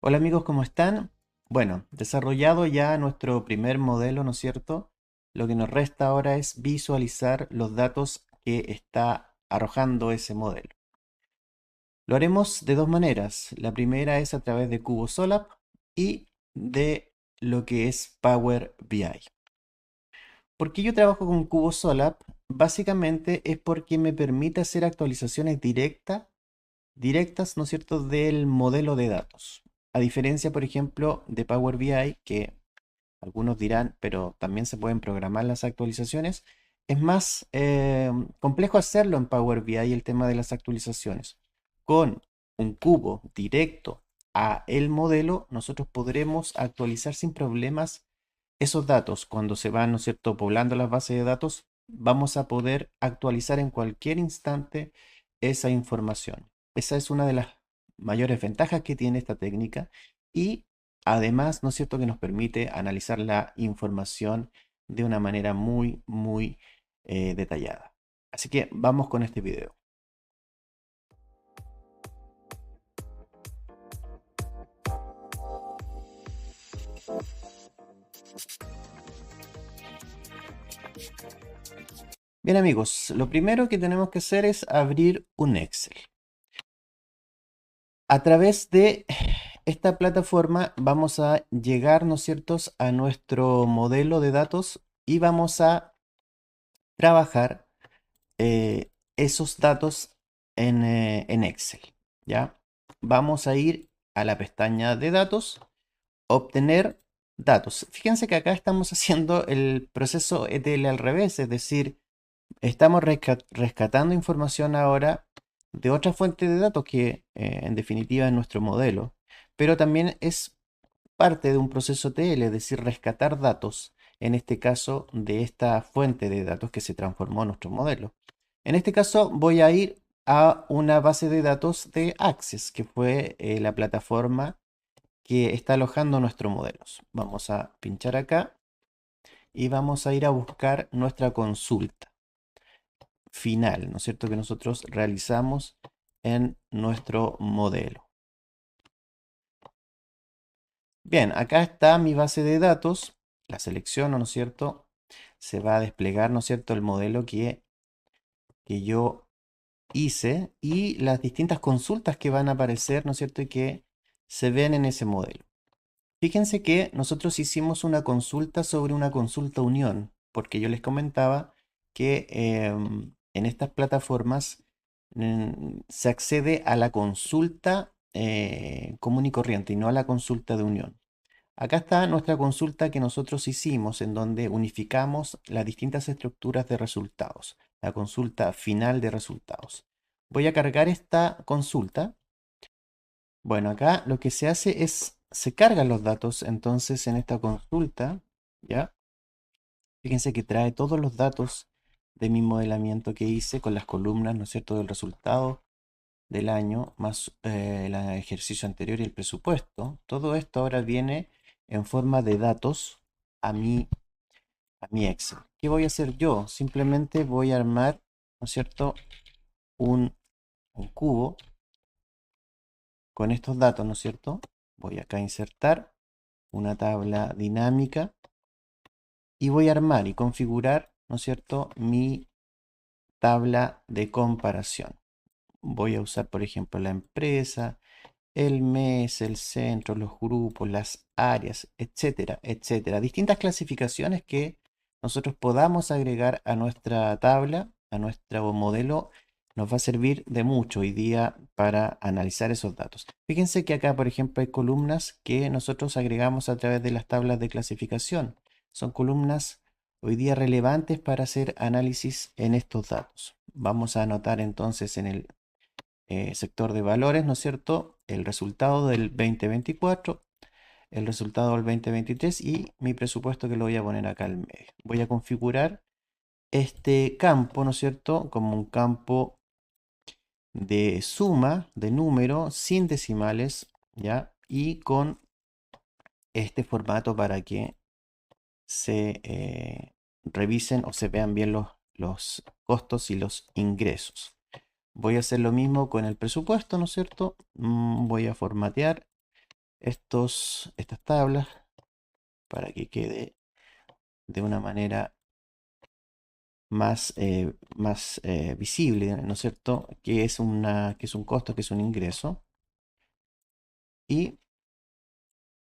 Hola amigos, ¿cómo están? Bueno, desarrollado ya nuestro primer modelo, ¿no es cierto? Lo que nos resta ahora es visualizar los datos que está arrojando ese modelo. Lo haremos de dos maneras. La primera es a través de CuboSolab y de lo que es Power BI. ¿Por qué yo trabajo con CuboSolab? Básicamente es porque me permite hacer actualizaciones directas, ¿no es cierto?, del modelo de datos. A diferencia, por ejemplo, de Power BI, que algunos dirán, pero también se pueden programar las actualizaciones, es más complejo hacerlo en Power BI el tema de las actualizaciones. Con un cubo directo a el modelo, nosotros podremos actualizar sin problemas esos datos. Cuando se van, ¿no es cierto?, poblando las bases de datos, vamos a poder actualizar en cualquier instante esa información. Esa es una de las mayores ventajas que tiene esta técnica y además, ¿no es cierto?, que nos permite analizar la información de una manera muy detallada. Así que vamos con este video. Bien amigos, lo primero que tenemos que hacer es abrir un Excel. A través de esta plataforma vamos a llegar, ¿no es cierto?, a nuestro modelo de datos y vamos a trabajar esos datos en Excel, ¿ya? Vamos a ir a la pestaña de datos, obtener datos. Fíjense que acá estamos haciendo el proceso ETL al revés, es decir, estamos rescatando información ahora de otra fuente de datos que en definitiva es nuestro modelo, pero también es parte de un proceso TL, es decir, rescatar datos, en este caso de esta fuente de datos que se transformó en nuestro modelo. En este caso voy a ir a una base de datos de Access, que fue la plataforma que está alojando nuestros modelos. Vamos a pinchar acá y vamos a ir a buscar nuestra consulta final, ¿no es cierto?, que nosotros realizamos en nuestro modelo. Bien, acá está mi base de datos, la selecciono, ¿no es cierto? Se va a desplegar, ¿no es cierto?, el modelo que yo hice y las distintas consultas que van a aparecer, ¿no es cierto?, y que se ven en ese modelo. Fíjense que nosotros hicimos una consulta sobre una consulta unión, porque yo les comentaba que en estas plataformas se accede a la consulta común y corriente y no a la consulta de unión. Acá está nuestra consulta que nosotros hicimos en donde unificamos las distintas estructuras de resultados, la consulta final de resultados. Voy a cargar esta consulta. Bueno, acá lo que se hace es, se cargan los datos entonces en esta consulta, ¿ya? Fíjense que trae todos los datos de mi modelamiento que hice con las columnas, ¿no es cierto?, del resultado del año, más el ejercicio anterior y el presupuesto. Todo esto ahora viene en forma de datos a mi Excel. ¿Qué voy a hacer yo? Simplemente voy a armar, ¿no es cierto?, un cubo con estos datos, ¿no es cierto? Voy acá a insertar una tabla dinámica y voy a armar y configurar, ¿no es cierto?, mi tabla de comparación. Voy a usar, por ejemplo, la empresa, el mes, el centro, los grupos, las áreas, etcétera, etcétera. Distintas clasificaciones que nosotros podamos agregar a nuestra tabla, a nuestro modelo, nos va a servir de mucho hoy día para analizar esos datos. Fíjense que acá, por ejemplo, hay columnas que nosotros agregamos a través de las tablas de clasificación. Son columnas hoy día relevantes para hacer análisis en estos datos. Vamos a anotar entonces en el sector de valores, ¿no es cierto?, el resultado del 2024, el resultado del 2023 y mi presupuesto que lo voy a poner acá al medio. Voy a configurar este campo, ¿no es cierto?, como un campo de suma de número sin decimales, ¿ya? Y con este formato para que se revisen o se vean bien los costos y los ingresos. Voy a hacer lo mismo con el presupuesto, ¿no es cierto? Voy a formatear estas tablas para que quede de una manera más visible, ¿no es cierto? Que es un costo, que es un ingreso. Y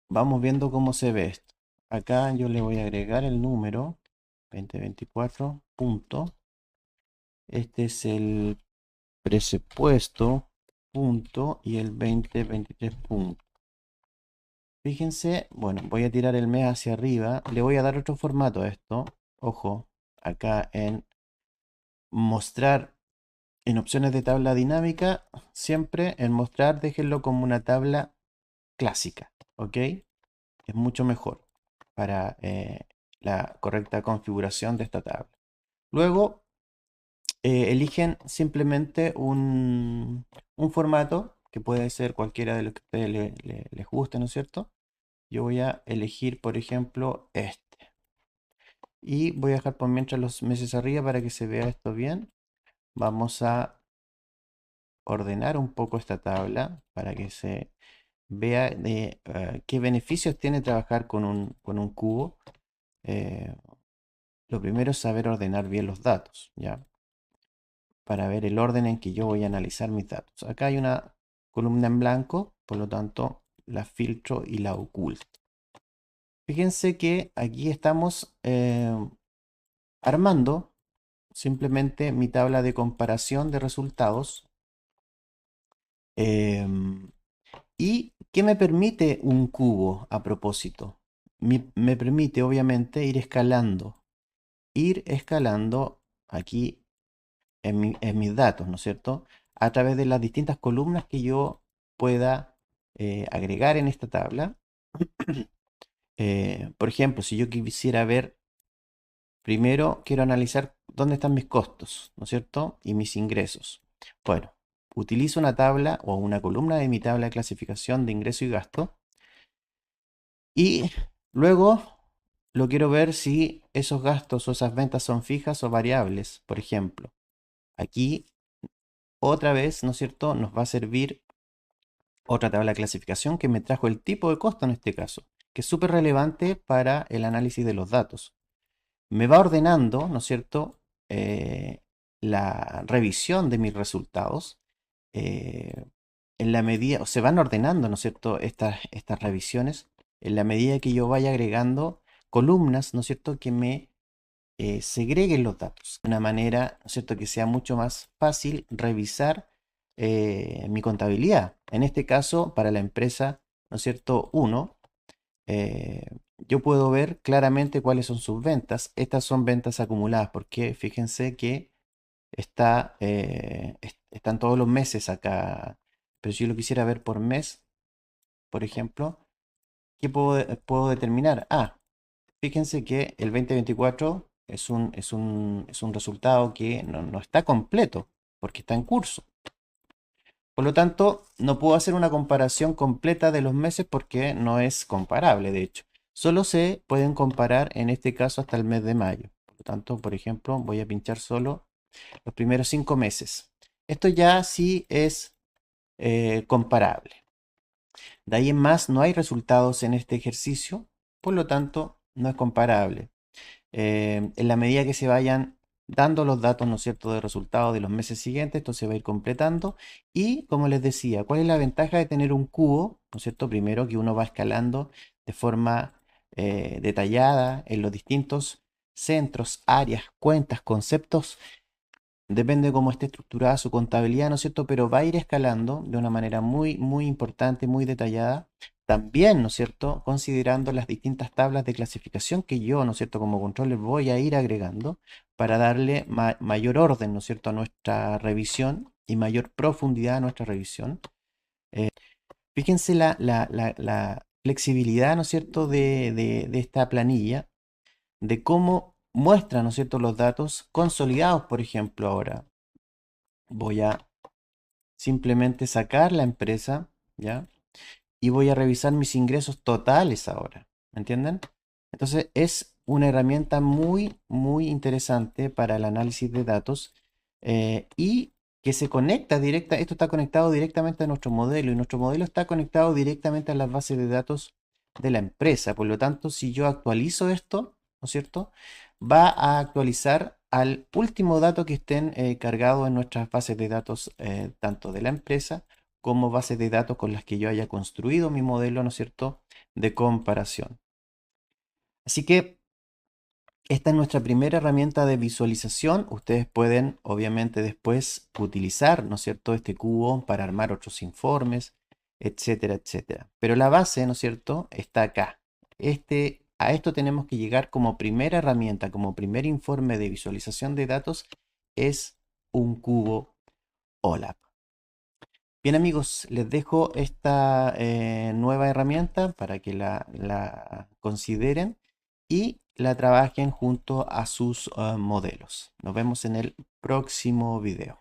vamos viendo cómo se ve esto. Acá yo le voy a agregar el número 2024 punto. Este es el presupuesto punto y el 2023 punto. Fíjense, bueno, voy a tirar el mes hacia arriba. Le voy a dar otro formato a esto. Ojo, acá en mostrar, en opciones de tabla dinámica, siempre en mostrar déjenlo como una tabla clásica, ¿ok? Es mucho mejor para la correcta configuración de esta tabla. Luego, eligen simplemente un formato que puede ser cualquiera de los que a ustedes les guste, ¿no es cierto? Yo voy a elegir, por ejemplo, este. Y voy a dejar por mientras los meses arriba para que se vea esto bien. Vamos a ordenar un poco esta tabla para que se vea qué beneficios tiene trabajar con un cubo. Eh, lo primero es saber ordenar bien los datos, ¿ya? Para ver el orden en que yo voy a analizar mis datos. Acá hay una columna en blanco, por lo tanto la filtro y la oculto. Fíjense que aquí estamos armando simplemente mi tabla de comparación de resultados. ¿Y qué me permite un cubo a propósito? Me permite obviamente ir escalando aquí en mis datos, ¿no es cierto? A través de las distintas columnas que yo pueda agregar en esta tabla. Por ejemplo, si yo quisiera ver, primero quiero analizar dónde están mis costos, ¿no es cierto? Y mis ingresos. Bueno, utilizo una tabla o una columna de mi tabla de clasificación de ingreso y gasto. Y luego lo quiero ver si esos gastos o esas ventas son fijas o variables, por ejemplo. Aquí otra vez, ¿no es cierto? Nos va a servir otra tabla de clasificación que me trajo el tipo de costo en este caso, que es súper relevante para el análisis de los datos. Me va ordenando, ¿no es cierto? La revisión de mis resultados eh, en la medida, o se van ordenando, ¿no es cierto? Estas revisiones en la medida que yo vaya agregando columnas, ¿no es cierto? Que me segreguen los datos de una manera, ¿no es cierto?, que sea mucho más fácil revisar mi contabilidad. En este caso, para la empresa, ¿no es cierto?, uno, eh, yo puedo ver claramente cuáles son sus ventas. Estas son ventas acumuladas, porque fíjense que están todos los meses acá. Pero si yo lo quisiera ver por mes, por ejemplo, ¿qué puedo determinar? Ah, fíjense que el 2024 es un resultado que no está completo, porque está en curso. Por lo tanto, no puedo hacer una comparación completa de los meses porque no es comparable, de hecho. Solo se pueden comparar en este caso hasta el mes de mayo. Por lo tanto, por ejemplo, voy a pinchar solo los primeros 5 meses. Esto ya sí es comparable. De ahí en más no hay resultados en este ejercicio, por lo tanto no es comparable. En la medida que se vayan dando los datos, ¿no es cierto?, de resultados de los meses siguientes, esto se va a ir completando. Y como les decía, ¿cuál es la ventaja de tener un cubo? ¿No es cierto? Primero que uno va escalando de forma detallada en los distintos centros, áreas, cuentas, conceptos. Depende de cómo esté estructurada su contabilidad, ¿no es cierto? Pero va a ir escalando de una manera muy, muy importante, muy detallada. También, ¿no es cierto? Considerando las distintas tablas de clasificación que yo, ¿no es cierto? Como controller voy a ir agregando para darle mayor orden, ¿no es cierto? A nuestra revisión y mayor profundidad a nuestra revisión. Eh, Fíjense la flexibilidad, ¿no es cierto? De esta planilla, de cómo muestra, ¿no es cierto?, los datos consolidados, por ejemplo, ahora. Voy a simplemente sacar la empresa, ¿ya? Y voy a revisar mis ingresos totales ahora, ¿me entienden? Entonces es una herramienta muy, muy interesante para el análisis de datos y que se conecta esto está conectado directamente a nuestro modelo y nuestro modelo está conectado directamente a las bases de datos de la empresa. Por lo tanto, si yo actualizo esto, ¿no es cierto? Va a actualizar al último dato que estén cargados en nuestras bases de datos, tanto de la empresa como bases de datos con las que yo haya construido mi modelo, ¿no es cierto?, de comparación. Así que esta es nuestra primera herramienta de visualización. Ustedes pueden, obviamente, después utilizar, ¿no es cierto?, este cubo para armar otros informes, etcétera, etcétera. Pero la base, ¿no es cierto?, está acá. A esto tenemos que llegar como primera herramienta, como primer informe de visualización de datos, es un cubo OLAP. Bien amigos, les dejo esta nueva herramienta para que la consideren y la trabajen junto a sus modelos. Nos vemos en el próximo video.